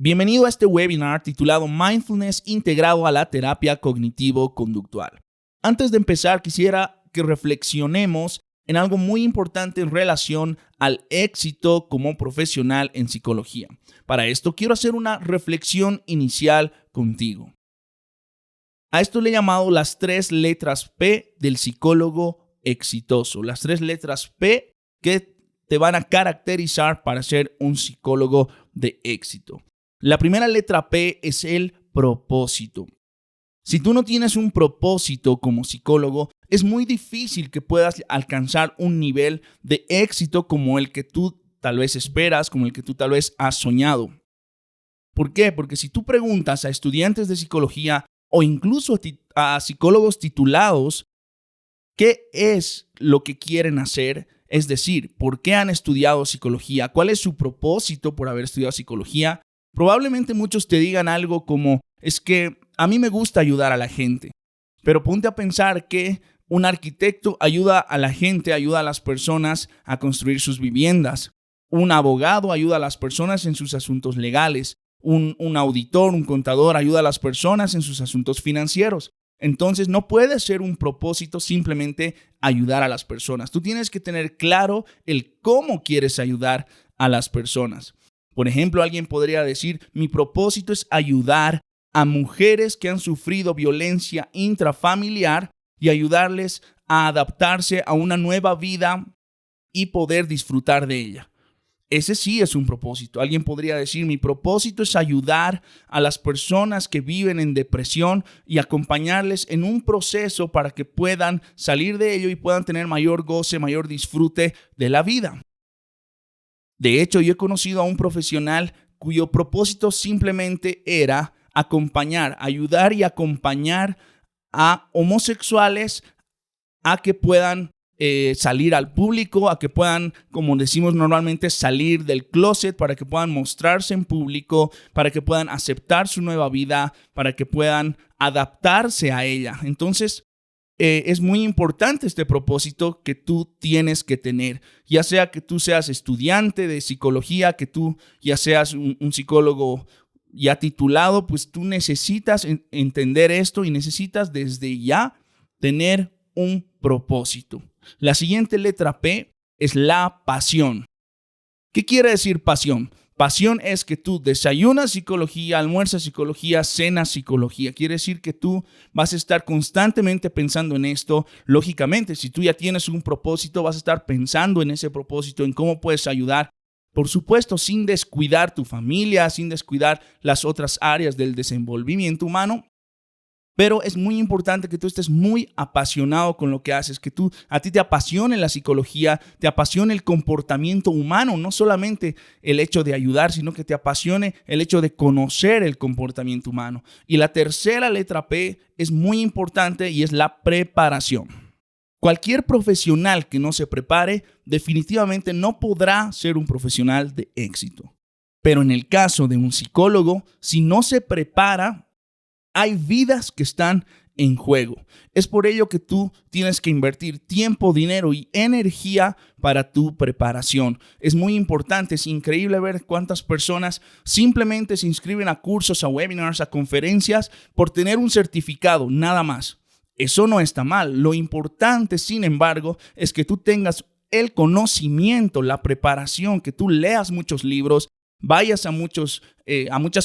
Bienvenido a este webinar titulado Mindfulness integrado a la terapia cognitivo-conductual. Antes de empezar, quisiera que reflexionemos en algo muy importante en relación al éxito como profesional en psicología. Para esto, quiero hacer una reflexión inicial contigo. A esto le he llamado las 3 letras P del psicólogo exitoso. Las 3 letras P que te van a caracterizar para ser un psicólogo de éxito. La primera letra P es el propósito. Si tú no tienes un propósito como psicólogo, es muy difícil que puedas alcanzar un nivel de éxito como el que tú tal vez esperas, como el que tú tal vez has soñado. ¿Por qué? Porque si tú preguntas a estudiantes de psicología o incluso a psicólogos titulados qué es lo que quieren hacer, es decir, ¿por qué han estudiado psicología? ¿Cuál es su propósito por haber estudiado psicología? Probablemente muchos te digan algo como, es que a mí me gusta ayudar a la gente, pero ponte a pensar que un arquitecto ayuda a la gente, ayuda a las personas a construir sus viviendas. Un abogado ayuda a las personas en sus asuntos legales. Un auditor, un contador ayuda a las personas en sus asuntos financieros. Entonces no puede ser un propósito simplemente ayudar a las personas. Tú tienes que tener claro el cómo quieres ayudar a las personas. Por ejemplo, alguien podría decir, mi propósito es ayudar a mujeres que han sufrido violencia intrafamiliar y ayudarles a adaptarse a una nueva vida y poder disfrutar de ella. Ese sí es un propósito. Alguien podría decir, mi propósito es ayudar a las personas que viven en depresión y acompañarles en un proceso para que puedan salir de ello y puedan tener mayor goce, mayor disfrute de la vida. De hecho, yo he conocido a un profesional cuyo propósito simplemente era ayudar y acompañar a homosexuales a que puedan salir al público, a que puedan, como decimos normalmente, salir del closet, para que puedan mostrarse en público, para que puedan aceptar su nueva vida, para que puedan adaptarse a ella. Entonces, es muy importante este propósito que tú tienes que tener, ya sea que tú seas estudiante de psicología, que tú ya seas un psicólogo ya titulado, pues tú necesitas entender esto y necesitas desde ya tener un propósito. La siguiente letra P es la pasión. ¿Qué quiere decir pasión? Pasión es que tú desayunas psicología, almuerzas psicología, cenas psicología. Quiere decir que tú vas a estar constantemente pensando en esto. Lógicamente, si tú ya tienes un propósito, vas a estar pensando en ese propósito, en cómo puedes ayudar. Por supuesto, sin descuidar tu familia, sin descuidar las otras áreas del desenvolvimiento humano. Pero es muy importante que tú estés muy apasionado con lo que haces, que a ti te apasione la psicología, te apasione el comportamiento humano, no solamente el hecho de ayudar, sino que te apasione el hecho de conocer el comportamiento humano. Y la tercera letra P es muy importante y es la preparación. Cualquier profesional que no se prepare definitivamente no podrá ser un profesional de éxito. Pero en el caso de un psicólogo, si no se prepara, hay vidas que están en juego. Es por ello que tú tienes que invertir tiempo, dinero y energía para tu preparación. Es muy importante, es increíble ver cuántas personas simplemente se inscriben a cursos, a webinars, a conferencias por tener un certificado, nada más. Eso no está mal. Lo importante, sin embargo, es que tú tengas el conocimiento, la preparación, que tú leas muchos libros, vayas a muchas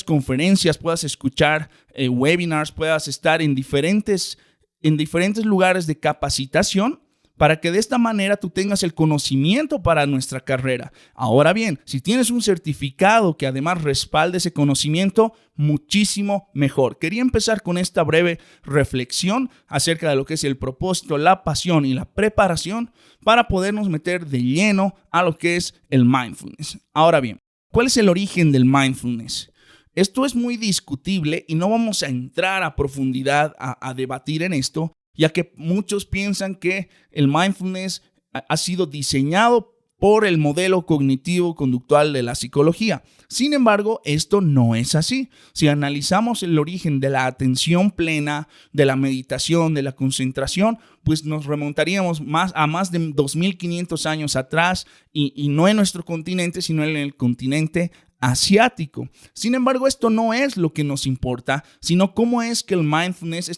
conferencias, puedas escuchar webinars, puedas estar en diferentes lugares de capacitación para que de esta manera tú tengas el conocimiento para nuestra carrera. Ahora bien, si tienes un certificado que además respalde ese conocimiento, muchísimo mejor. Quería empezar con esta breve reflexión acerca de lo que es el propósito, la pasión y la preparación para podernos meter de lleno a lo que es el mindfulness. Ahora bien, ¿cuál es el origen del mindfulness? Esto es muy discutible y no vamos a entrar a profundidad a debatir en esto, ya que muchos piensan que el mindfulness ha sido diseñado por el modelo cognitivo-conductual de la psicología. Sin embargo, esto no es así. Si analizamos el origen de la atención plena, de la meditación, de la concentración, pues nos remontaríamos a más de 2500 años atrás y no en nuestro continente, sino en el continente asiático. Sin embargo, esto no es lo que nos importa, sino cómo es que el mindfulness,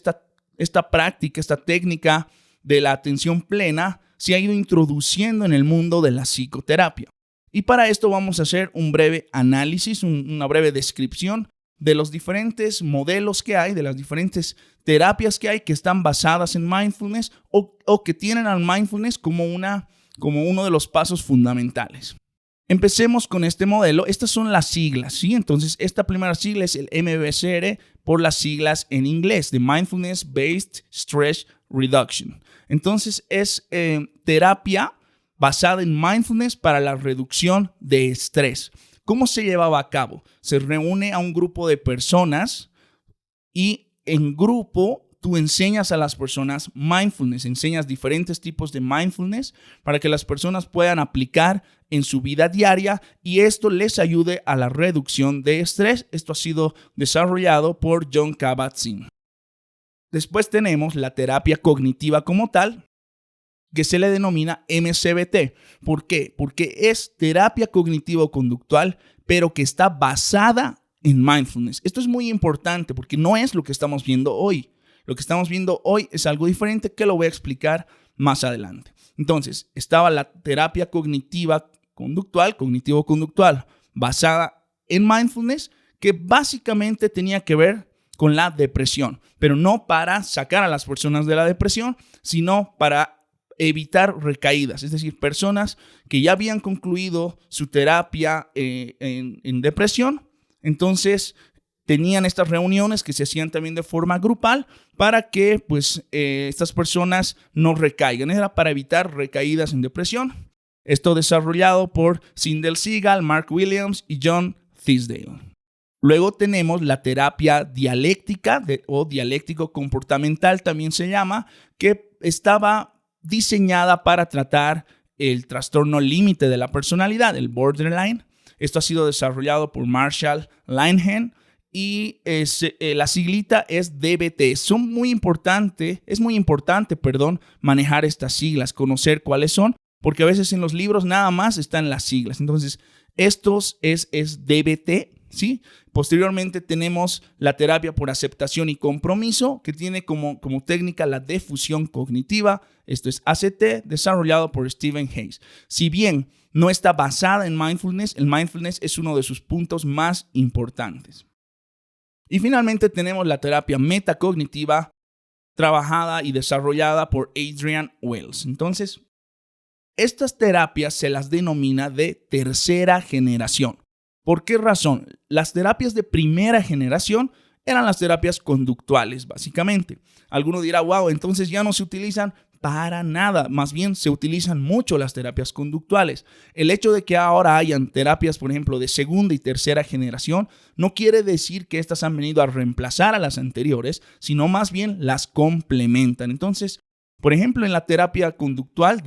esta práctica, esta técnica de la atención plena, se ha ido introduciendo en el mundo de la psicoterapia. Y para esto vamos a hacer un breve análisis, una breve descripción de los diferentes modelos que hay, de las diferentes terapias que hay que están basadas en mindfulness o que tienen al mindfulness como uno de los pasos fundamentales. Empecemos con este modelo. Estas son las siglas, ¿sí? Entonces, esta primera sigla es el MBSR por las siglas en inglés, de Mindfulness Based Stress Reduction. Entonces, es terapia basada en mindfulness para la reducción de estrés. ¿Cómo se llevaba a cabo? Se reúne a un grupo de personas y en grupo tú enseñas a las personas mindfulness, enseñas diferentes tipos de mindfulness para que las personas puedan aplicar en su vida diaria y esto les ayude a la reducción de estrés. Esto ha sido desarrollado por Jon Kabat-Zinn. Después tenemos la terapia cognitiva como tal, que se le denomina MCBT. ¿Por qué? Porque es terapia cognitivo-conductual, pero que está basada en mindfulness. Esto es muy importante porque no es lo que estamos viendo hoy. Lo que estamos viendo hoy es algo diferente que lo voy a explicar más adelante. Entonces, estaba la terapia cognitivo-conductual, basada en mindfulness, que básicamente tenía que ver con la depresión, pero no para sacar a las personas de la depresión, sino para evitar recaídas, es decir, personas que ya habían concluido su terapia en depresión, entonces tenían estas reuniones que se hacían también de forma grupal para que estas personas no recaigan. Era para evitar recaídas en depresión. Esto desarrollado por Sindel Segal, Mark Williams y John Tisdale. Luego tenemos la terapia dialéctica o dialéctico-comportamental también se llama, que estaba diseñada para tratar el trastorno límite de la personalidad, el borderline. Esto ha sido desarrollado por Marshall Linehan y la siglita es DBT. Es muy importante, manejar estas siglas, conocer cuáles son, porque a veces en los libros nada más están las siglas. Entonces, estos es DBT, ¿sí? Posteriormente tenemos la terapia por aceptación y compromiso, que tiene como técnica la defusión cognitiva. Esto es ACT, desarrollado por Stephen Hayes. Si bien no está basada en mindfulness, el mindfulness es uno de sus puntos más importantes. Y finalmente tenemos la terapia metacognitiva, trabajada y desarrollada por Adrian Wells. Entonces, estas terapias se las denomina de tercera generación. ¿Por qué razón? Las terapias de primera generación eran las terapias conductuales, básicamente. Alguno dirá, wow, entonces ya no se utilizan para nada. Más bien se utilizan mucho las terapias conductuales. El hecho de que ahora hayan terapias, por ejemplo, de segunda y tercera generación, no quiere decir que estas han venido a reemplazar a las anteriores, sino más bien las complementan. Entonces, por ejemplo, en la terapia conductual,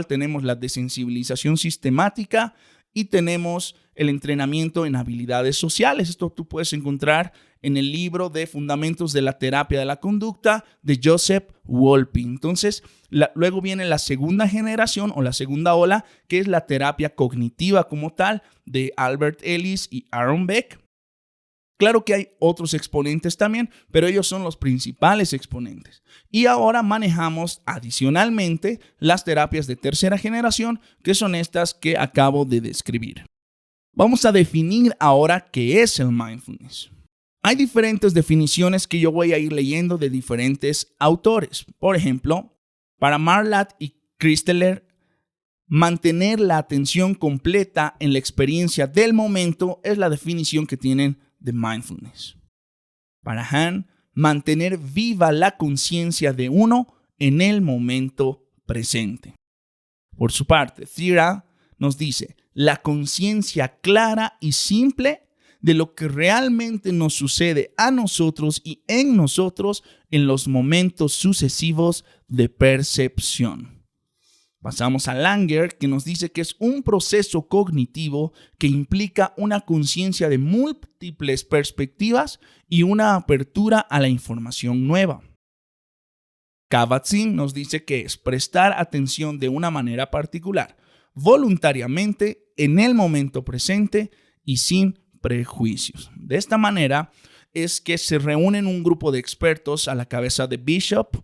tenemos la desensibilización sistemática y tenemos el entrenamiento en habilidades sociales. Esto tú puedes encontrar en el libro de Fundamentos de la Terapia de la Conducta de Joseph Wolpe. Entonces, luego viene la segunda generación o la segunda ola, que es la terapia cognitiva como tal de Albert Ellis y Aaron Beck. Claro que hay otros exponentes también, pero ellos son los principales exponentes. Y ahora manejamos adicionalmente las terapias de tercera generación, que son estas que acabo de describir. Vamos a definir ahora qué es el mindfulness. Hay diferentes definiciones que yo voy a ir leyendo de diferentes autores. Por ejemplo, para Marlatt y Christeler, mantener la atención completa en la experiencia del momento es la definición que tienen de mindfulness. Para Hahn, mantener viva la conciencia de uno en el momento presente. Por su parte, Thera nos dice, la conciencia clara y simple de lo que realmente nos sucede a nosotros y en nosotros en los momentos sucesivos de percepción. Pasamos a Langer, que nos dice que es un proceso cognitivo que implica una conciencia de múltiples perspectivas y una apertura a la información nueva. Kabat-Zinn nos dice que es prestar atención de una manera particular, voluntariamente, en el momento presente y sin prejuicios. De esta manera es que se reúnen un grupo de expertos a la cabeza de Bishop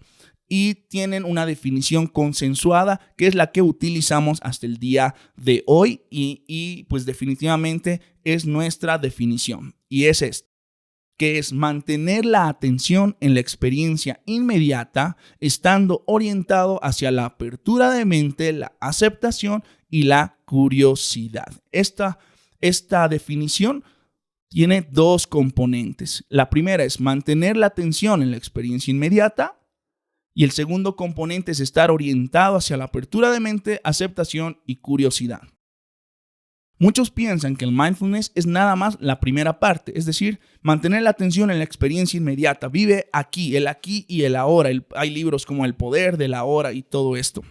y tienen una definición consensuada que es la que utilizamos hasta el día de hoy y pues definitivamente es nuestra definición y es esta, que es mantener la atención en la experiencia inmediata, estando orientado hacia la apertura de mente, la aceptación y la curiosidad. Esta definición tiene dos componentes. La primera es mantener la atención en la experiencia inmediata y el segundo componente es estar orientado hacia la apertura de mente, aceptación y curiosidad. Muchos piensan que el mindfulness es nada más la primera parte, es decir, mantener la atención en la experiencia inmediata. Vive aquí y el ahora. Hay libros como El poder del ahora y todo esto.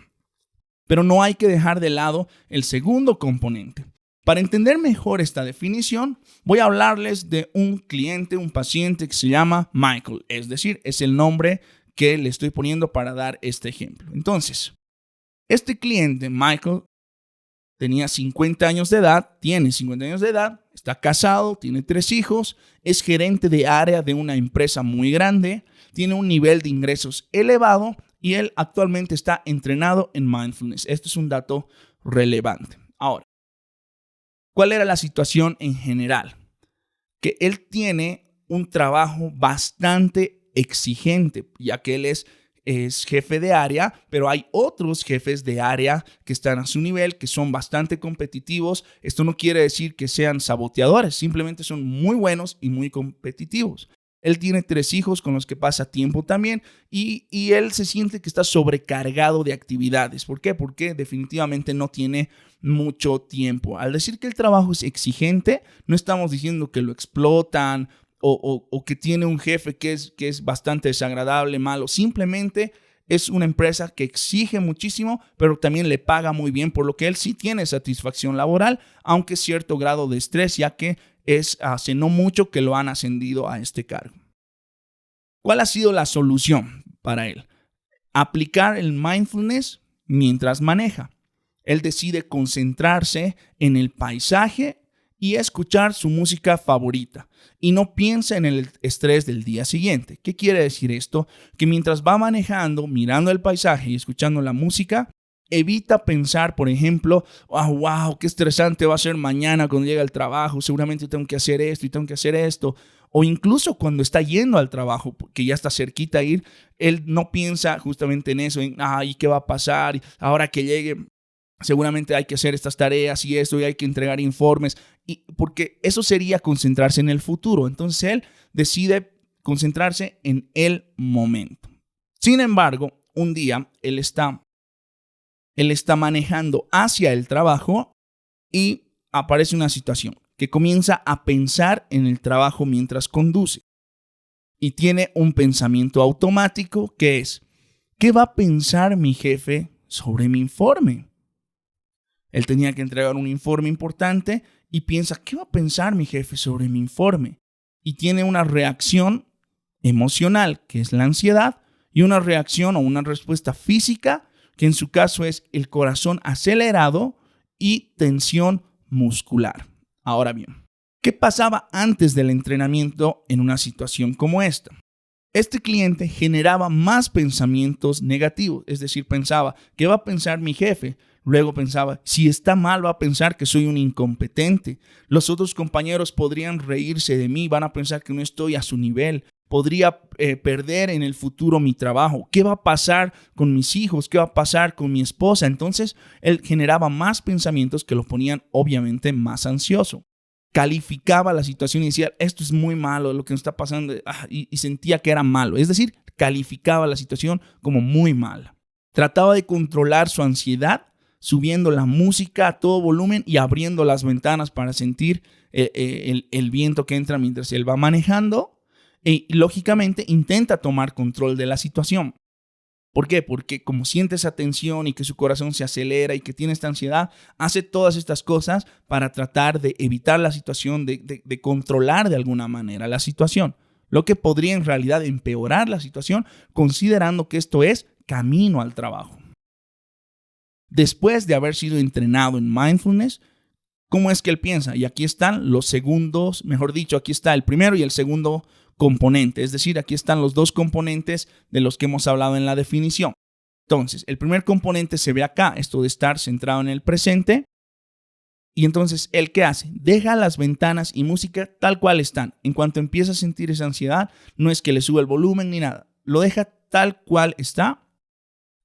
Pero no hay que dejar de lado el segundo componente. Para entender mejor esta definición, voy a hablarles de un cliente, un paciente que se llama Michael. Es decir, es el nombre que le estoy poniendo para dar este ejemplo. Entonces, este cliente, Michael, tenía 50 años de edad, tiene 50 años de edad, está casado, tiene 3 hijos, es gerente de área de una empresa muy grande, tiene un nivel de ingresos elevado y él actualmente está entrenado en mindfulness. Esto es un dato relevante. Ahora, ¿cuál era la situación en general? Que él tiene un trabajo bastante exigente, ya que él es jefe de área, pero hay otros jefes de área que están a su nivel, que son bastante competitivos. Esto no quiere decir que sean saboteadores, simplemente son muy buenos y muy competitivos. Él tiene 3 hijos con los que pasa tiempo también y él se siente que está sobrecargado de actividades. ¿Por qué? Porque definitivamente no tiene mucho tiempo. Al decir que el trabajo es exigente, no estamos diciendo que lo explotan o que tiene un jefe que es bastante desagradable, malo. Simplemente es una empresa que exige muchísimo, pero también le paga muy bien, por lo que él sí tiene satisfacción laboral, aunque cierto grado de estrés, ya que es hace no mucho que lo han ascendido a este cargo. ¿Cuál ha sido la solución para él? Aplicar el mindfulness mientras maneja. Él decide concentrarse en el paisaje y escuchar su música favorita y no piensa en el estrés del día siguiente. ¿Qué quiere decir esto? Que mientras va manejando, mirando el paisaje y escuchando la música, evita pensar, por ejemplo, wow, qué estresante va a ser mañana cuando llegue al trabajo, seguramente tengo que hacer esto y tengo que hacer esto. O incluso cuando está yendo al trabajo, que ya está cerquita a ir, él no piensa justamente en eso, en ¿y qué va a pasar? Y ahora que llegue, seguramente hay que hacer estas tareas y esto y hay que entregar informes, porque eso sería concentrarse en el futuro. Entonces él decide concentrarse en el momento. Sin embargo, un día él está manejando hacia el trabajo y aparece una situación que comienza a pensar en el trabajo mientras conduce. Y tiene un pensamiento automático que es, ¿qué va a pensar mi jefe sobre mi informe? Él tenía que entregar un informe importante y piensa, ¿qué va a pensar mi jefe sobre mi informe? Y tiene una reacción emocional, que es la ansiedad, y una reacción o una respuesta física, que en su caso es el corazón acelerado y tensión muscular. Ahora bien, ¿qué pasaba antes del entrenamiento en una situación como esta? Este cliente generaba más pensamientos negativos, es decir, pensaba, ¿qué va a pensar mi jefe? Luego pensaba, si está mal va a pensar que soy un incompetente. Los otros compañeros podrían reírse de mí, van a pensar que no estoy a su nivel. Podría perder en el futuro mi trabajo. ¿Qué va a pasar con mis hijos? ¿Qué va a pasar con mi esposa? Entonces, él generaba más pensamientos que lo ponían obviamente más ansioso. Calificaba la situación y decía, esto es muy malo, lo que nos está pasando, y sentía que era malo. Es decir, calificaba la situación como muy mala. Trataba de controlar su ansiedad, subiendo la música a todo volumen y abriendo las ventanas para sentir el viento que entra mientras él va manejando. Y lógicamente intenta tomar control de la situación. ¿Por qué? Porque como siente esa tensión y que su corazón se acelera y que tiene esta ansiedad, hace todas estas cosas para tratar de evitar la situación, de controlar de alguna manera la situación. Lo que podría en realidad empeorar la situación, considerando que esto es camino al trabajo. Después de haber sido entrenado en mindfulness, ¿Cómo es que él piensa? Y aquí están los segundos, mejor dicho, aquí está el primero y el segundo componente. Es decir, aquí están los dos componentes de los que hemos hablado en la definición. Entonces, el primer componente se ve acá, esto de estar centrado en el presente. Y entonces, ¿él qué hace? Deja las ventanas y música tal cual están. En cuanto empieza a sentir esa ansiedad, no es que le sube el volumen ni nada. Lo deja tal cual está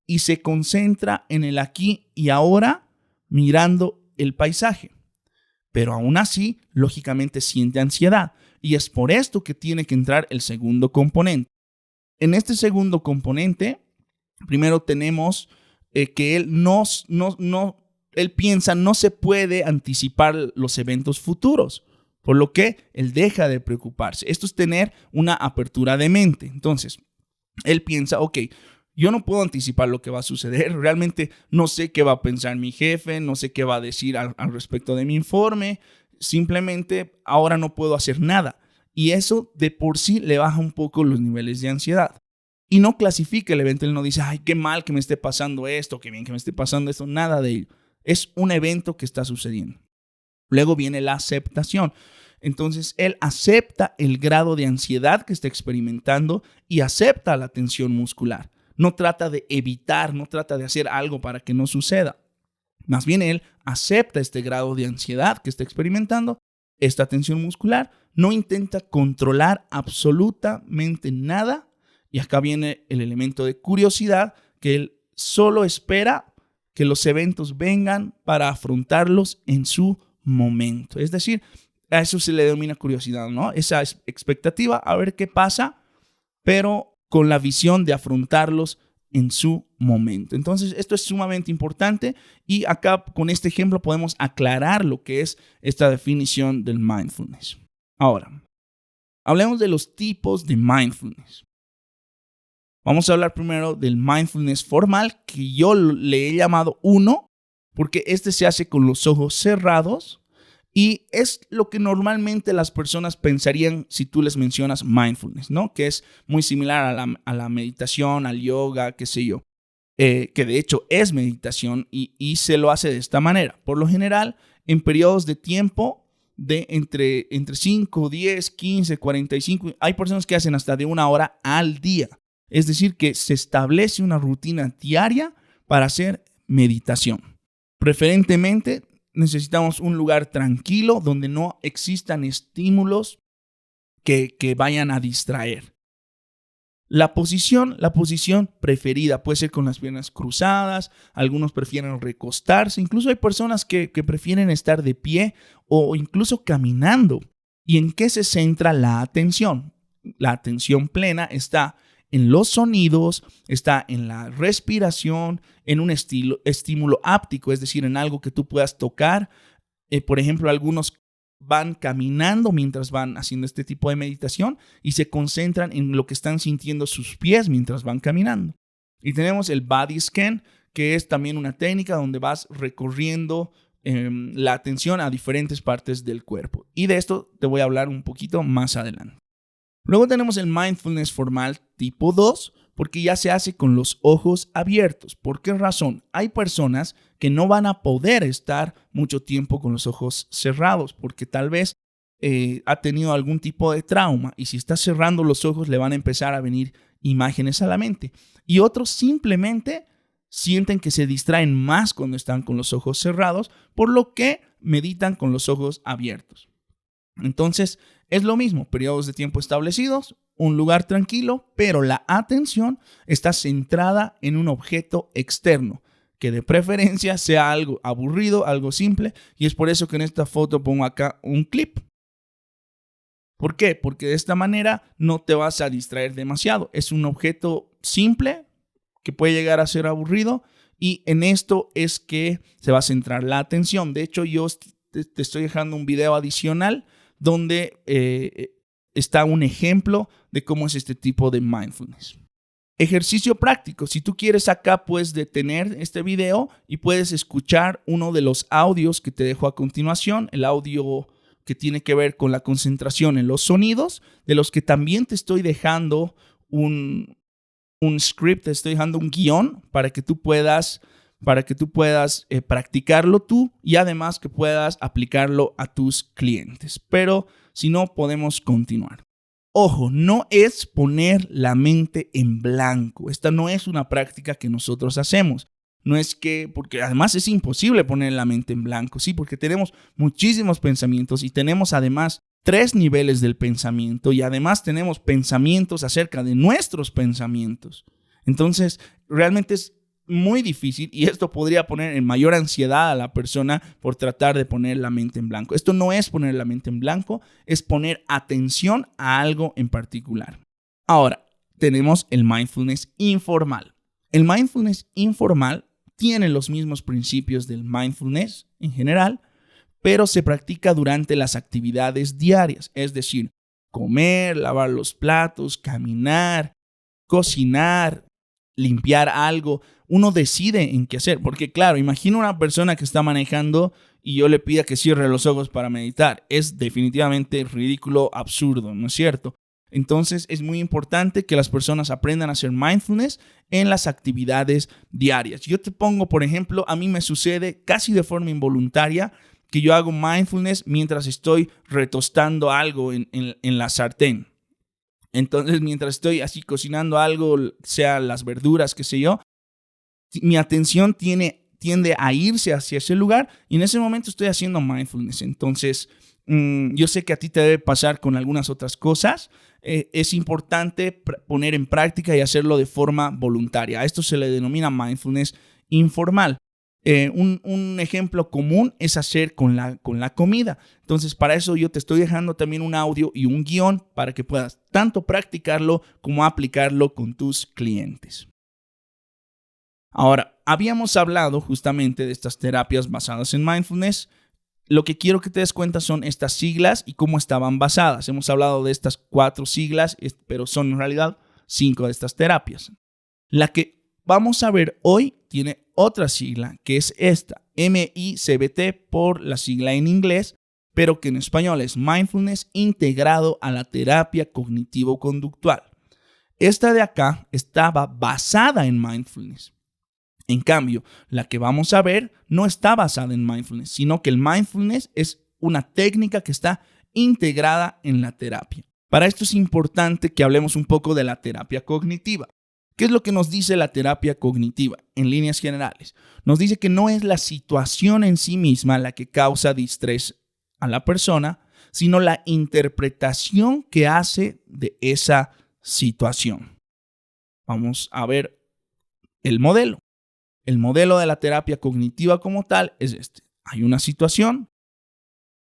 y se concentra en el aquí y ahora mirando el paisaje. Pero aún así, lógicamente siente ansiedad. Y es por esto que tiene que entrar el segundo componente. En este segundo componente, primero tenemos que él él piensa no se puede anticipar los eventos futuros, por lo que él deja de preocuparse. Esto es tener una apertura de mente. Entonces, él piensa, ok, yo no puedo anticipar lo que va a suceder. Realmente no sé qué va a pensar mi jefe, no sé qué va a decir al respecto de mi informe. Simplemente ahora no puedo hacer nada. Y eso de por sí le baja un poco los niveles de ansiedad. Y no clasifica el evento. Él no dice, ay, qué mal que me esté pasando esto, qué bien que me esté pasando esto. Nada de ello. Es un evento que está sucediendo. Luego viene la aceptación. Entonces, él acepta el grado de ansiedad que está experimentando y acepta la tensión muscular. No trata de evitar, no trata de hacer algo para que no suceda. Más bien, él acepta este grado de ansiedad que está experimentando, esta tensión muscular, no intenta controlar absolutamente nada. Y acá viene el elemento de curiosidad, que él solo espera que los eventos vengan para afrontarlos en su momento. Es decir, a eso se le denomina curiosidad, ¿no? Esa expectativa, a ver qué pasa, pero con la visión de afrontarlos en su momento. Entonces, esto es sumamente importante y acá con este ejemplo podemos aclarar lo que es esta definición del mindfulness. Ahora, hablemos de los tipos de mindfulness. Vamos a hablar primero del mindfulness formal, que yo le he llamado 1, porque este se hace con los ojos cerrados y es lo que normalmente las personas pensarían si tú les mencionas mindfulness, ¿no? Que es muy similar a la meditación, al yoga, qué sé yo, que de hecho es meditación y se lo hace de esta manera. Por lo general, en periodos de tiempo de entre 5, 10, 15, 45, hay personas que hacen hasta de 1 hora al día. Es decir, que se establece una rutina diaria para hacer meditación. Preferentemente, necesitamos un lugar tranquilo donde no existan estímulos que vayan a distraer. La posición preferida puede ser con las piernas cruzadas, algunos prefieren recostarse, incluso hay personas que prefieren estar de pie o incluso caminando. ¿Y en qué se centra la atención? La atención plena está en los sonidos, está en la respiración, en un estímulo áptico, es decir, en algo que tú puedas tocar. Por ejemplo, algunos van caminando mientras van haciendo este tipo de meditación y se concentran en lo que están sintiendo sus pies mientras van caminando. Y tenemos el body scan, que es también una técnica donde vas recorriendo la atención a diferentes partes del cuerpo. Y de esto te voy a hablar un poquito más adelante. Luego tenemos el mindfulness formal tipo 2, porque ya se hace con los ojos abiertos. ¿Por qué razón? Hay personas que no van a poder estar mucho tiempo con los ojos cerrados, porque tal vez ha tenido algún tipo de trauma y si está cerrando los ojos le van a empezar a venir imágenes a la mente. Y otros simplemente sienten que se distraen más cuando están con los ojos cerrados, por lo que meditan con los ojos abiertos. Entonces, es lo mismo, periodos de tiempo establecidos, un lugar tranquilo, pero la atención está centrada en un objeto externo, que de preferencia sea algo aburrido, algo simple, y es por eso que en esta foto pongo acá un clip. ¿Por qué? Porque de esta manera no te vas a distraer demasiado. Es un objeto simple que puede llegar a ser aburrido y en esto es que se va a centrar la atención. De hecho, yo te estoy dejando un video adicional donde está un ejemplo de cómo es este tipo de mindfulness. Ejercicio práctico. Si tú quieres acá puedes detener este video y puedes escuchar uno de los audios que te dejo a continuación, el audio que tiene que ver con la concentración en los sonidos, de los que también te estoy dejando un script, te estoy dejando un guión para que tú puedas para que tú puedas practicarlo tú y además que puedas aplicarlo a tus clientes. Pero si no, podemos continuar. Ojo, no es poner la mente en blanco. Esta no es una práctica que nosotros hacemos. No es que, porque además es imposible poner la mente en blanco, sí, porque tenemos muchísimos pensamientos y tenemos además 3 niveles del pensamiento y además tenemos pensamientos acerca de nuestros pensamientos. Entonces, realmente es muy difícil y esto podría poner en mayor ansiedad a la persona por tratar de poner la mente en blanco. Esto no es poner la mente en blanco, es poner atención a algo en particular. Ahora, tenemos el mindfulness informal. El mindfulness informal tiene los mismos principios del mindfulness en general, pero se practica durante las actividades diarias, es decir, comer, lavar los platos, caminar, cocinar, limpiar algo. Uno decide en qué hacer, porque claro, imagina una persona que está manejando y yo le pida que cierre los ojos para meditar. Es definitivamente ridículo, absurdo, ¿no es cierto? Entonces es muy importante que las personas aprendan a hacer mindfulness en las actividades diarias. Yo te pongo, por ejemplo, a mí me sucede casi de forma involuntaria que yo hago mindfulness mientras estoy retostando algo en la sartén. Entonces, mientras estoy así cocinando algo, sea las verduras, qué sé yo, mi atención tiende a irse hacia ese lugar y en ese momento estoy haciendo mindfulness. Entonces, yo sé que a ti te debe pasar con algunas otras cosas. Es importante poner en práctica y hacerlo de forma voluntaria. A esto se le denomina mindfulness informal. Un ejemplo común es hacer con la comida. Entonces, para eso yo te estoy dejando también un audio y un guión para que puedas tanto practicarlo como aplicarlo con tus clientes. Ahora, habíamos hablado justamente de estas terapias basadas en mindfulness. Lo que quiero que te des cuenta son estas siglas y cómo estaban basadas. Hemos hablado de estas 4 siglas, pero son en realidad 5 de estas terapias. La que vamos a ver hoy tiene otra sigla, que es esta, MICBT por la sigla en inglés, pero que en español es Mindfulness integrado a la terapia cognitivo-conductual. Esta de acá estaba basada en mindfulness. En cambio, la que vamos a ver no está basada en mindfulness, sino que el mindfulness es una técnica que está integrada en la terapia. Para esto es importante que hablemos un poco de la terapia cognitiva. ¿Qué es lo que nos dice la terapia cognitiva en líneas generales? Nos dice que no es la situación en sí misma la que causa distrés a la persona, sino la interpretación que hace de esa situación. Vamos a ver el modelo. El modelo de la terapia cognitiva como tal es este. Hay una situación,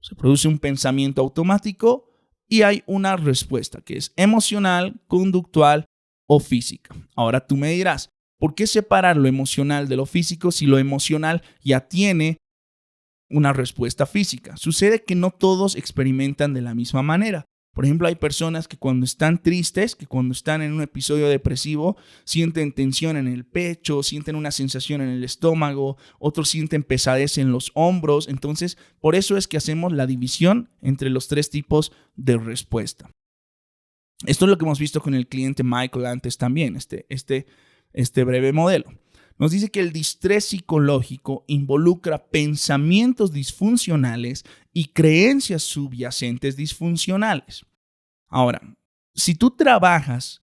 se produce un pensamiento automático y hay una respuesta que es emocional, conductual o física. Ahora tú me dirás, ¿por qué separar lo emocional de lo físico si lo emocional ya tiene una respuesta física? Sucede que no todos experimentan de la misma manera. Por ejemplo, hay personas que cuando están tristes, que cuando están en un episodio depresivo, sienten tensión en el pecho, sienten una sensación en el estómago, otros sienten pesadez en los hombros. Entonces, por eso es que hacemos la división entre los 3 tipos de respuesta. Esto es lo que hemos visto con el cliente Michael antes también, este breve modelo. Nos dice que el distrés psicológico involucra pensamientos disfuncionales y creencias subyacentes disfuncionales. Ahora, si tú trabajas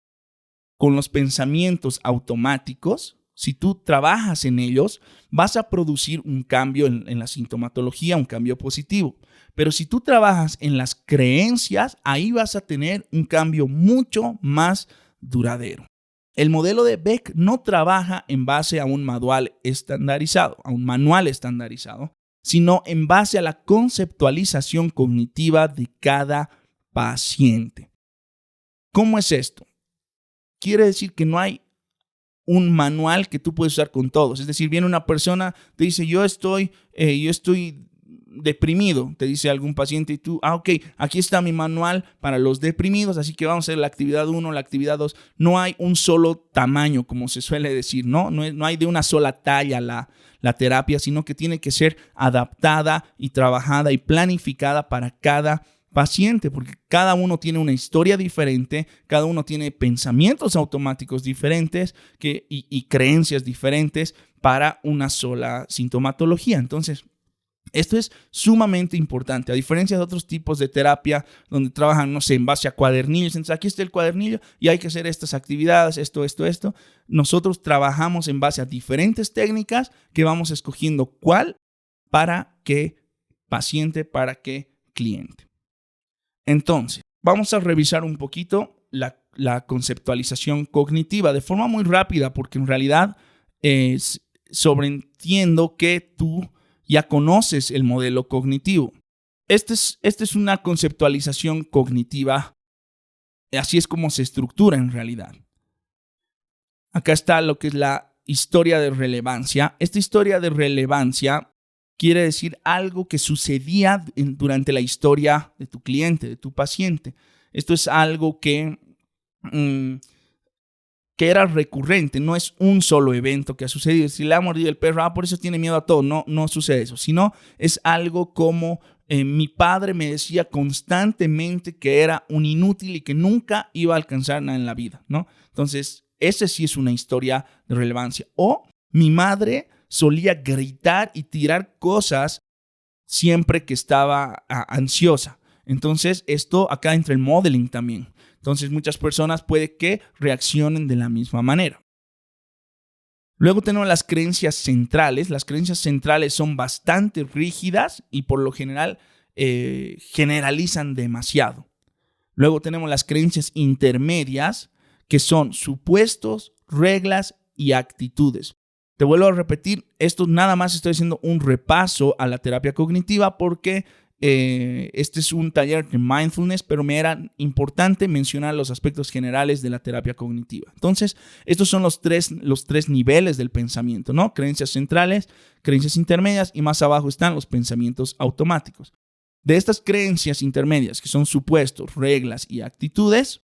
con los pensamientos automáticos, si tú trabajas en ellos, vas a producir un cambio en la sintomatología, un cambio positivo. Pero si tú trabajas en las creencias, ahí vas a tener un cambio mucho más duradero. El modelo de Beck no trabaja en base a un manual estandarizado, sino en base a la conceptualización cognitiva de cada paciente. ¿Cómo es esto? Quiere decir que no hay un manual que tú puedes usar con todos. Es decir, viene una persona, te dice, yo estoy deprimido, te dice algún paciente y tú, ok, aquí está mi manual para los deprimidos, así que vamos a hacer la actividad 1, la actividad 2. No hay un solo tamaño, como se suele decir, no hay de una sola talla la terapia, sino que tiene que ser adaptada y trabajada y planificada para cada paciente, porque cada uno tiene una historia diferente, cada uno tiene pensamientos automáticos diferentes y creencias diferentes para una sola sintomatología. Entonces, esto es sumamente importante, a diferencia de otros tipos de terapia donde trabajan, no sé, en base a cuadernillos. Entonces, aquí está el cuadernillo y hay que hacer estas actividades, esto. Nosotros trabajamos en base a diferentes técnicas que vamos escogiendo cuál para qué paciente, para qué cliente. Entonces, vamos a revisar un poquito la conceptualización cognitiva de forma muy rápida, porque en realidad sobreentiendo que tú ya conoces el modelo cognitivo. Esta es una conceptualización cognitiva, así es como se estructura en realidad. Acá está lo que es la historia de relevancia. Esta historia de relevancia quiere decir algo que sucedía durante la historia de tu cliente, de tu paciente. Esto es algo que era recurrente, no es un solo evento que ha sucedido. Si le ha mordido el perro, por eso tiene miedo a todo. No sucede eso, sino es algo como mi padre me decía constantemente que era un inútil y que nunca iba a alcanzar nada en la vida, ¿no? Entonces, ese sí es una historia de relevancia. O mi madre solía gritar y tirar cosas siempre que estaba ansiosa. Entonces, esto acá entra el modeling también. Entonces, muchas personas puede que reaccionen de la misma manera. Luego tenemos las creencias centrales. Las creencias centrales son bastante rígidas y por lo general generalizan demasiado. Luego tenemos las creencias intermedias, que son supuestos, reglas y actitudes. Te vuelvo a repetir, esto nada más estoy haciendo un repaso a la terapia cognitiva porque este es un taller de mindfulness, pero me era importante mencionar los aspectos generales de la terapia cognitiva. Entonces, estos son los tres niveles del pensamiento, ¿no? Creencias centrales, creencias intermedias y más abajo están los pensamientos automáticos. De estas creencias intermedias, que son supuestos, reglas y actitudes,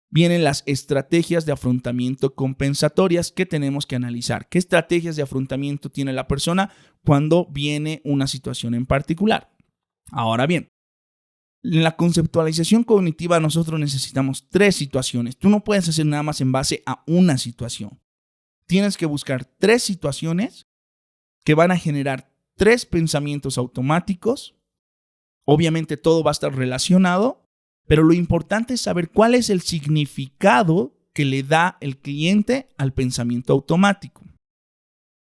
vienen las estrategias de afrontamiento compensatorias que tenemos que analizar. ¿Qué estrategias de afrontamiento tiene la persona cuando viene una situación en particular? Ahora bien, en la conceptualización cognitiva nosotros necesitamos 3 situaciones. Tú no puedes hacer nada más en base a una situación. Tienes que buscar 3 situaciones que van a generar 3 pensamientos automáticos. Obviamente todo va a estar relacionado, pero lo importante es saber cuál es el significado que le da el cliente al pensamiento automático.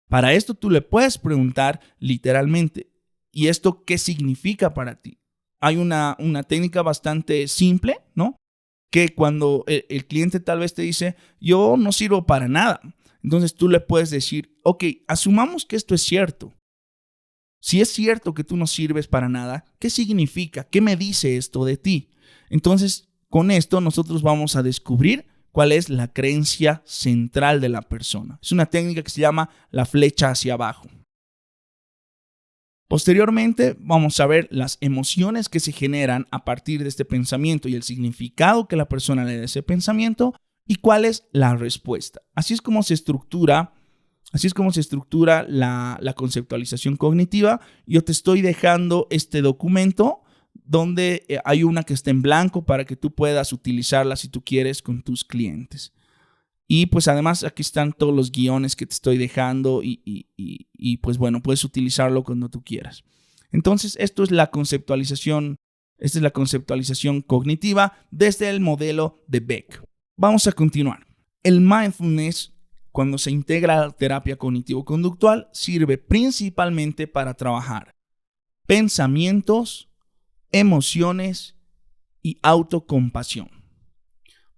Para esto tú le puedes preguntar literalmente, ¿y esto qué significa para ti? Hay una técnica bastante simple, ¿no? Que cuando el cliente tal vez te dice, yo no sirvo para nada. Entonces tú le puedes decir, ok, asumamos que esto es cierto. Si es cierto que tú no sirves para nada, ¿qué significa? ¿Qué me dice esto de ti? Entonces, con esto nosotros vamos a descubrir cuál es la creencia central de la persona. Es una técnica que se llama la flecha hacia abajo. Posteriormente, vamos a ver las emociones que se generan a partir de este pensamiento y el significado que la persona le da a ese pensamiento y cuál es la respuesta. Así es como se estructura la conceptualización cognitiva. Yo te estoy dejando este documento donde hay una que está en blanco para que tú puedas utilizarla si tú quieres con tus clientes. Y pues además aquí están todos los guiones que te estoy dejando y pues bueno, puedes utilizarlo cuando tú quieras. Entonces, esta es la conceptualización cognitiva desde el modelo de Beck. Vamos a continuar. El mindfulness, cuando se integra a la terapia cognitivo-conductual, sirve principalmente para trabajar pensamientos, emociones y autocompasión.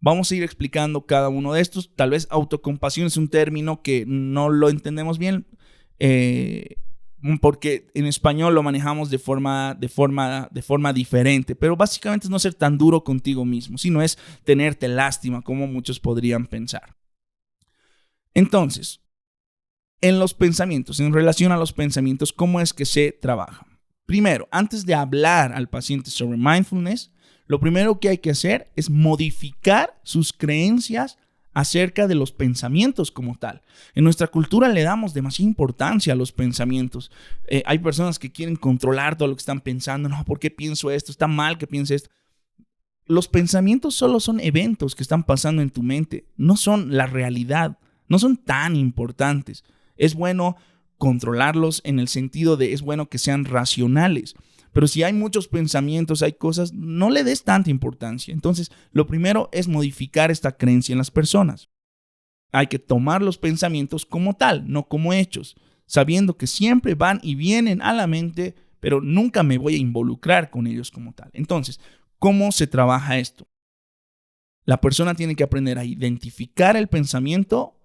Vamos a ir explicando cada uno de estos. Tal vez autocompasión es un término que no lo entendemos bien porque en español lo manejamos de forma diferente. Pero básicamente es no ser tan duro contigo mismo, sino es tenerte lástima, como muchos podrían pensar. Entonces, en relación a los pensamientos, ¿cómo es que se trabaja? Primero, antes de hablar al paciente sobre mindfulness, lo primero que hay que hacer es modificar sus creencias acerca de los pensamientos como tal. En nuestra cultura le damos demasiada importancia a los pensamientos. Hay personas que quieren controlar todo lo que están pensando. No, ¿por qué pienso esto? Está mal que piense esto. Los pensamientos solo son eventos que están pasando en tu mente. No son la realidad. No son tan importantes. Es bueno controlarlos en el sentido de es bueno que sean racionales. Pero si hay muchos pensamientos, hay cosas, no le des tanta importancia. Entonces, lo primero es modificar esta creencia en las personas. Hay que tomar los pensamientos como tal, no como hechos, sabiendo que siempre van y vienen a la mente, pero nunca me voy a involucrar con ellos como tal. Entonces, ¿cómo se trabaja esto? La persona tiene que aprender a identificar el pensamiento,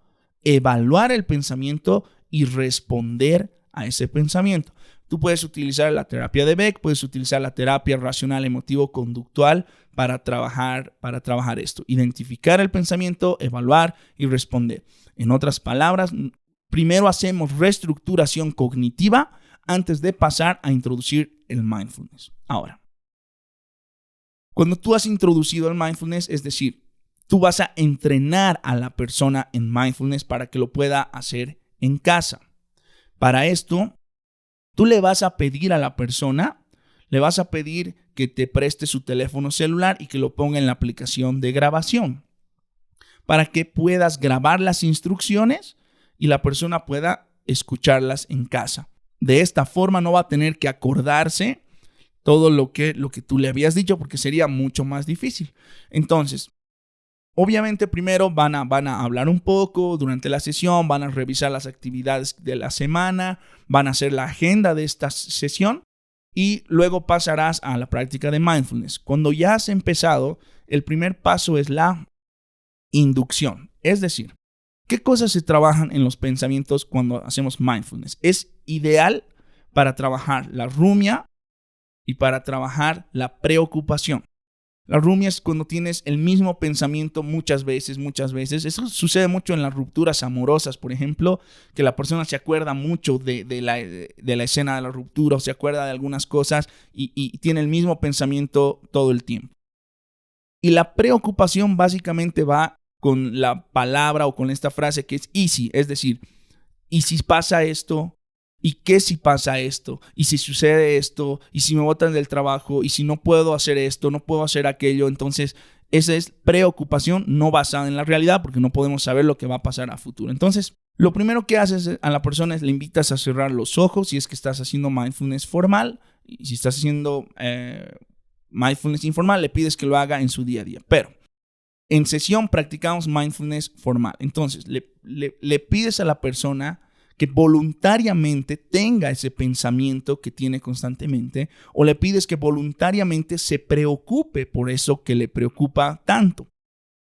evaluar el pensamiento y responder a ese pensamiento. Tú puedes utilizar la terapia de Beck, puedes utilizar la terapia racional emotivo-conductual para trabajar esto. Identificar el pensamiento, evaluar y responder. En otras palabras, primero hacemos reestructuración cognitiva antes de pasar a introducir el mindfulness. Ahora, cuando tú has introducido el mindfulness, es decir, tú vas a entrenar a la persona en mindfulness para que lo pueda hacer en casa. Para esto, tú le vas a pedir a la persona, le vas a pedir que te preste su teléfono celular y que lo ponga en la aplicación de grabación para que puedas grabar las instrucciones y la persona pueda escucharlas en casa. De esta forma no va a tener que acordarse todo lo que tú le habías dicho porque sería mucho más difícil. Entonces, obviamente primero van a hablar un poco durante la sesión, van a revisar las actividades de la semana, van a hacer la agenda de esta sesión y luego pasarás a la práctica de mindfulness. Cuando ya has empezado, el primer paso es la inducción. Es decir, ¿qué cosas se trabajan en los pensamientos cuando hacemos mindfulness? Es ideal para trabajar la rumia y para trabajar la preocupación. La rumia es cuando tienes el mismo pensamiento muchas veces. Eso sucede mucho en las rupturas amorosas, por ejemplo, que la persona se acuerda mucho de la escena de la ruptura o se acuerda de algunas cosas y tiene el mismo pensamiento todo el tiempo. Y la preocupación básicamente va con la palabra o con esta frase que es easy, es decir, ¿y si pasa esto? ¿Y qué si pasa esto? ¿Y si sucede esto? ¿Y si me botan del trabajo? ¿Y si no puedo hacer esto? ¿No puedo hacer aquello? Entonces, esa es preocupación no basada en la realidad porque no podemos saber lo que va a pasar a futuro. Entonces, lo primero que haces a la persona es le invitas a cerrar los ojos si es que estás haciendo mindfulness formal. Y si estás haciendo mindfulness informal, le pides que lo haga en su día a día. Pero en sesión practicamos mindfulness formal. Entonces, le pides a la persona que voluntariamente tenga ese pensamiento que tiene constantemente o le pides que voluntariamente se preocupe por eso que le preocupa tanto.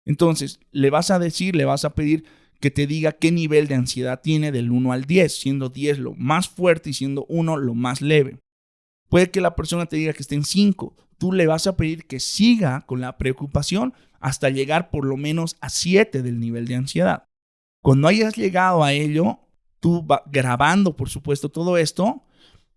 Entonces, le vas a pedir que te diga qué nivel de ansiedad tiene del 1 al 10, siendo 10 lo más fuerte y siendo 1 lo más leve. Puede que la persona te diga que esté en 5. Tú le vas a pedir que siga con la preocupación hasta llegar por lo menos a 7 del nivel de ansiedad. Cuando hayas llegado a ello, tú grabando, por supuesto, todo esto,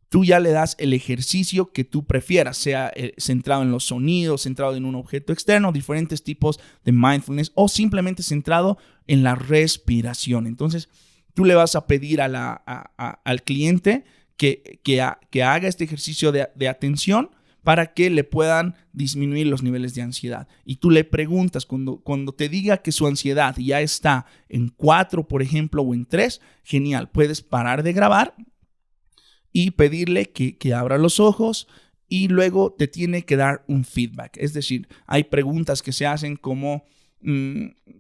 tú ya le das el ejercicio que tú prefieras, sea centrado en los sonidos, centrado en un objeto externo, diferentes tipos de mindfulness o simplemente centrado en la respiración. Entonces, tú le vas a pedir al cliente que haga este ejercicio de atención para que le puedan disminuir los niveles de ansiedad. Y tú le preguntas, cuando te diga que su ansiedad ya está en 4, por ejemplo, o en 3, genial, puedes parar de grabar y pedirle que abra los ojos y luego te tiene que dar un feedback. Es decir, hay preguntas que se hacen como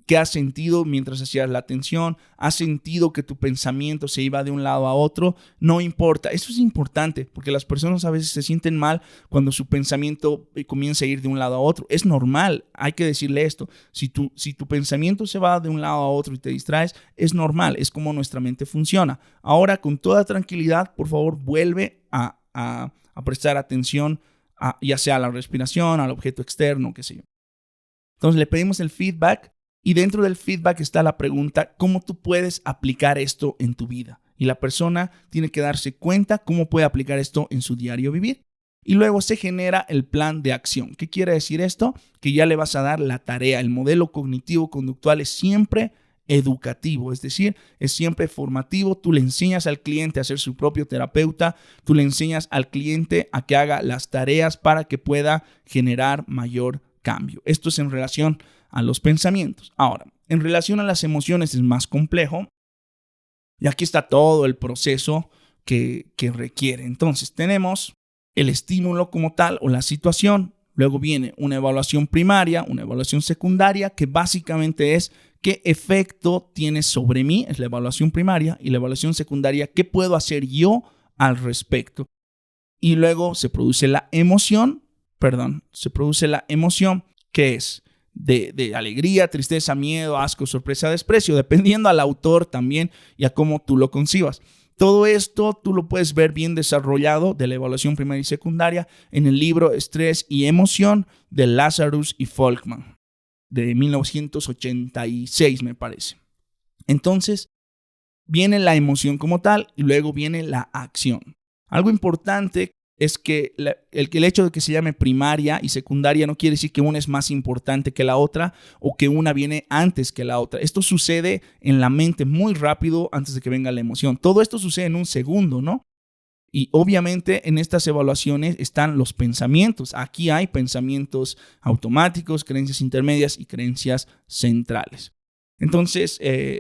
¿qué has sentido mientras hacías la atención? ¿Has sentido que tu pensamiento se iba de un lado a otro? No importa. Eso es importante porque las personas a veces se sienten mal cuando su pensamiento comienza a ir de un lado a otro. Es normal. Hay que decirle esto. Si tu pensamiento se va de un lado a otro y te distraes, es normal. Es como nuestra mente funciona. Ahora, con toda tranquilidad, por favor, vuelve a prestar atención ya sea a la respiración, al objeto externo, qué sé yo. Entonces le pedimos el feedback y dentro del feedback está la pregunta, ¿cómo tú puedes aplicar esto en tu vida? Y la persona tiene que darse cuenta cómo puede aplicar esto en su diario vivir. y luego se genera el plan de acción. ¿Qué quiere decir esto? Que ya le vas a dar la tarea. El modelo cognitivo-conductual es siempre educativo, es decir, es siempre formativo. Tú le enseñas al cliente a ser su propio terapeuta, tú le enseñas al cliente a que haga las tareas para que pueda generar mayor cambio. Esto es en relación a los pensamientos. Ahora, en relación a las emociones es más complejo y aquí está todo el proceso que requiere. Entonces, tenemos el estímulo como tal o la situación. Luego viene una evaluación primaria, una evaluación secundaria, que básicamente es qué efecto tiene sobre mí, es la evaluación primaria, y la evaluación secundaria, qué puedo hacer yo al respecto. Y luego se produce la emoción, que es de alegría, tristeza, miedo, asco, sorpresa, desprecio, dependiendo al autor también y a cómo tú lo concibas. Todo esto tú lo puedes ver bien desarrollado de la evaluación primaria y secundaria en el libro Estrés y Emoción de Lazarus y Folkman, de 1986 me parece. Entonces, viene la emoción como tal y luego viene la acción. Algo importante es que el hecho de que se llame primaria y secundaria no quiere decir que una es más importante que la otra o que una viene antes que la otra. Esto sucede en la mente muy rápido antes de que venga la emoción. Todo esto sucede en un segundo, ¿no? Y obviamente en estas evaluaciones están los pensamientos. Aquí hay pensamientos automáticos, creencias intermedias y creencias centrales. Entonces,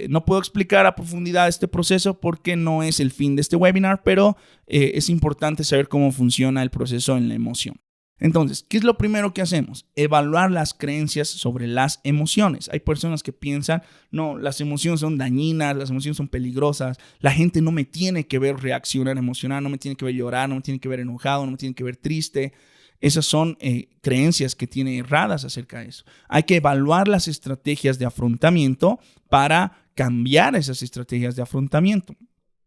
no puedo explicar a profundidad este proceso porque no es el fin de este webinar, pero es importante saber cómo funciona el proceso en la emoción. Entonces, ¿qué es lo primero que hacemos? Evaluar las creencias sobre las emociones. Hay personas que piensan, no, las emociones son dañinas, las emociones son peligrosas, la gente no me tiene que ver reaccionar emocional, no me tiene que ver llorar, no me tiene que ver enojado, no me tiene que ver triste. Esas son creencias que tiene erradas acerca de eso. Hay que evaluar las estrategias de afrontamiento para cambiar esas estrategias de afrontamiento.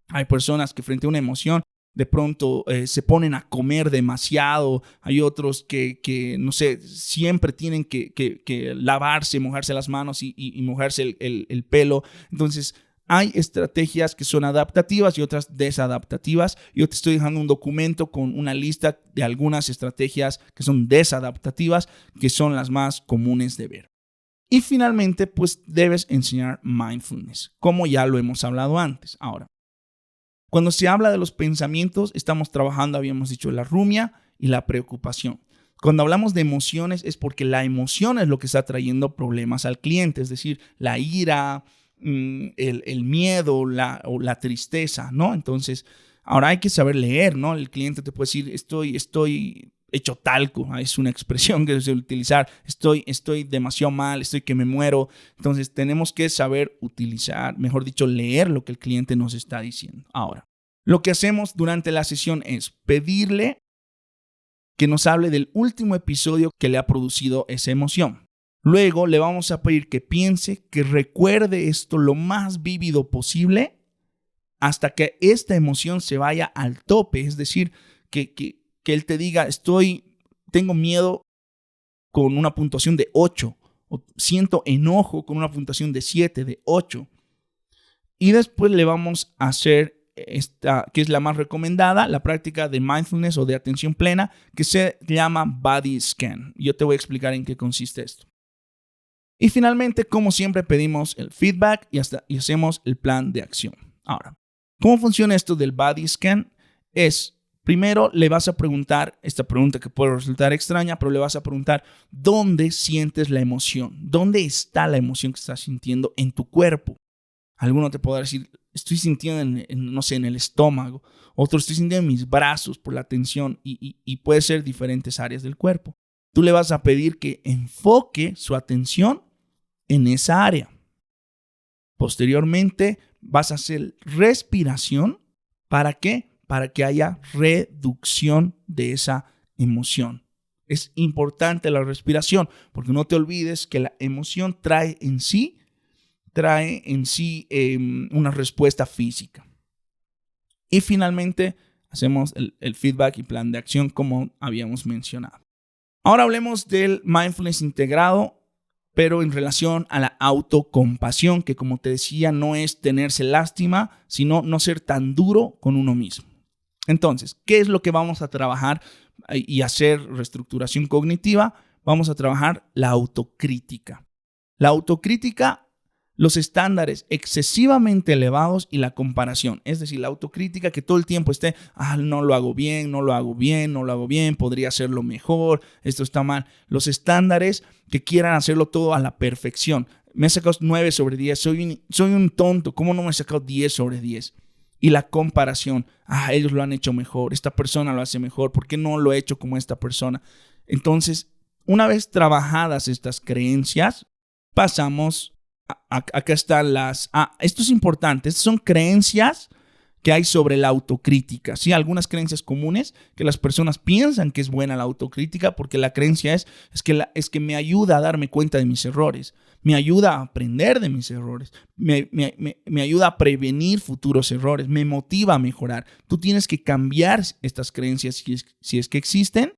Hay personas que frente a una emoción de pronto se ponen a comer demasiado. Hay otros que no sé, siempre tienen que lavarse, mojarse las manos y mojarse el pelo. Entonces, hay estrategias que son adaptativas y otras desadaptativas. Yo te estoy dejando un documento con una lista de algunas estrategias que son desadaptativas, que son las más comunes de ver. Y finalmente, pues debes enseñar mindfulness, como ya lo hemos hablado antes. Ahora, cuando se habla de los pensamientos, estamos trabajando, habíamos dicho, la rumia y la preocupación. Cuando hablamos de emociones es porque la emoción es lo que está trayendo problemas al cliente, es decir, la ira, el miedo o la tristeza, ¿no? Entonces, ahora hay que saber leer, ¿no? El cliente te puede decir, estoy hecho talco, es una expresión que se suele utilizar, estoy demasiado mal, estoy que me muero. Entonces, tenemos que saber utilizar, mejor dicho, leer lo que el cliente nos está diciendo. Ahora, lo que hacemos durante la sesión es pedirle que nos hable del último episodio que le ha producido esa emoción. Luego le vamos a pedir que piense, que recuerde esto lo más vívido posible hasta que esta emoción se vaya al tope. Es decir, que él te diga, tengo miedo con una puntuación de 8 o siento enojo con una puntuación de 7, de 8. Y después le vamos a hacer esta, que es la más recomendada, la práctica de mindfulness o de atención plena, que se llama Body Scan. Yo te voy a explicar en qué consiste esto. Y finalmente, como siempre, pedimos el feedback y hacemos el plan de acción. Ahora, ¿cómo funciona esto del body scan? Primero le vas a preguntar, esta pregunta que puede resultar extraña, pero le vas a preguntar dónde sientes la emoción, dónde está la emoción que estás sintiendo en tu cuerpo. Alguno te podrá decir, estoy sintiendo en el estómago, otro estoy sintiendo en mis brazos por la tensión y puede ser diferentes áreas del cuerpo. Tú le vas a pedir que enfoque su atención en esa área. Posteriormente vas a hacer respiración. ¿Para qué? Para que haya reducción de esa emoción. Es importante la respiración porque no te olvides que la emoción trae en sí una respuesta física. Y finalmente hacemos el feedback y plan de acción como habíamos mencionado. Ahora hablemos del mindfulness integrado, pero en relación a la autocompasión, que como te decía, no es tenerse lástima, sino no ser tan duro con uno mismo. Entonces, ¿qué es lo que vamos a trabajar y hacer reestructuración cognitiva, vamos a trabajar la autocrítica. La autocrítica, los estándares excesivamente elevados y la comparación. Es decir, la autocrítica que todo el tiempo esté, no lo hago bien, no lo hago bien, no lo hago bien, podría hacerlo mejor, esto está mal. Los estándares que quieran hacerlo todo a la perfección. Me he sacado 9 sobre 10, soy un tonto, ¿cómo no me he sacado 10 sobre 10? Y la comparación, ellos lo han hecho mejor, esta persona lo hace mejor, ¿por qué no lo he hecho como esta persona? Entonces, una vez trabajadas estas creencias, pasamos, acá están esto es importante, estas son creencias que hay sobre la autocrítica, ¿sí? Algunas creencias comunes que las personas piensan que es buena la autocrítica porque la creencia es que me ayuda a darme cuenta de mis errores, me ayuda a aprender de mis errores, me ayuda a prevenir futuros errores, me motiva a mejorar. Tú tienes que cambiar estas creencias si es que existen,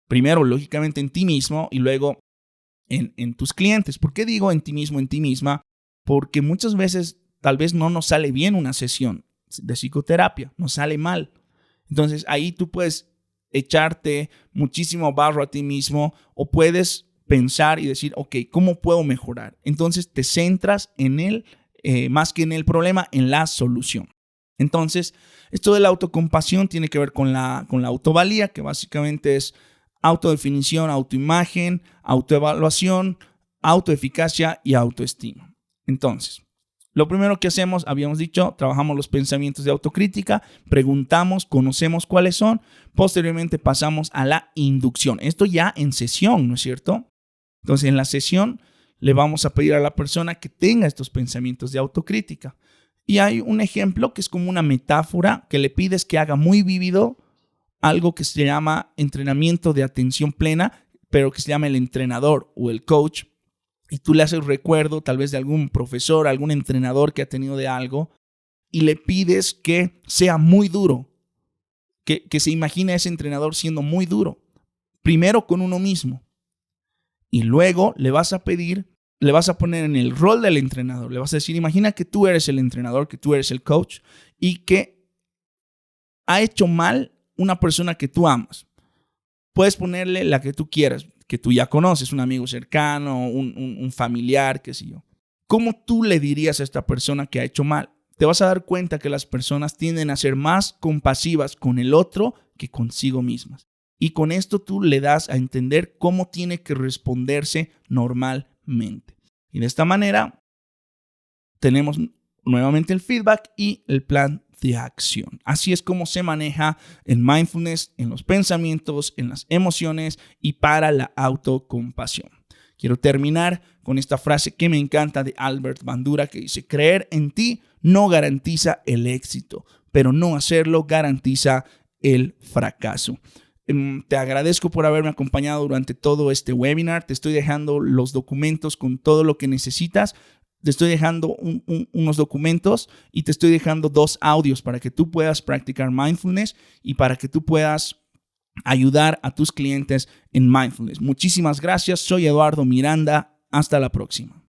primero lógicamente en ti mismo y luego en tus clientes. ¿Por qué digo en ti mismo, en ti misma? Porque muchas veces tal vez no nos sale bien una sesión de psicoterapia, nos sale mal. Entonces ahí tú puedes echarte muchísimo barro a ti mismo o puedes pensar y decir, ok, ¿cómo puedo mejorar? Entonces te centras en él, más que en el problema, en la solución. Entonces, esto de la autocompasión tiene que ver con la autovalía, que básicamente es autodefinición, autoimagen, autoevaluación, autoeficacia y autoestima. Entonces, lo primero que hacemos, habíamos dicho, trabajamos los pensamientos de autocrítica, preguntamos, conocemos cuáles son, posteriormente pasamos a la inducción. Esto ya en sesión, ¿no es cierto? Entonces, en la sesión le vamos a pedir a la persona que tenga estos pensamientos de autocrítica. Y hay un ejemplo que es como una metáfora que le pides que haga muy vívido algo que se llama entrenamiento de atención plena, pero que se llama el entrenador o el coach. Y tú le haces recuerdo tal vez de algún profesor, algún entrenador que ha tenido de algo y le pides que sea muy duro, que se imagine a ese entrenador siendo muy duro, primero con uno mismo y luego le vas a poner en el rol del entrenador, le vas a decir, imagina que tú eres el entrenador, que tú eres el coach y que ha hecho mal una persona que tú amas. Puedes ponerle la que tú quieras, que tú ya conoces, un amigo cercano, un familiar, qué sé yo. ¿Cómo tú le dirías a esta persona que ha hecho mal? Te vas a dar cuenta que las personas tienden a ser más compasivas con el otro que consigo mismas. Y con esto tú le das a entender cómo tiene que responderse normalmente. Y de esta manera tenemos nuevamente el feedback y el plan de acción. Así es como se maneja en mindfulness, en los pensamientos, en las emociones y para la autocompasión. Quiero terminar con esta frase que me encanta de Albert Bandura que dice, creer en ti no garantiza el éxito, pero no hacerlo garantiza el fracaso. Te agradezco por haberme acompañado durante todo este webinar. Te estoy dejando los documentos con todo lo que necesitas. Te estoy dejando unos documentos y te estoy dejando 2 audios para que tú puedas practicar mindfulness y para que tú puedas ayudar a tus clientes en mindfulness. Muchísimas gracias. Soy Eduardo Miranda. Hasta la próxima.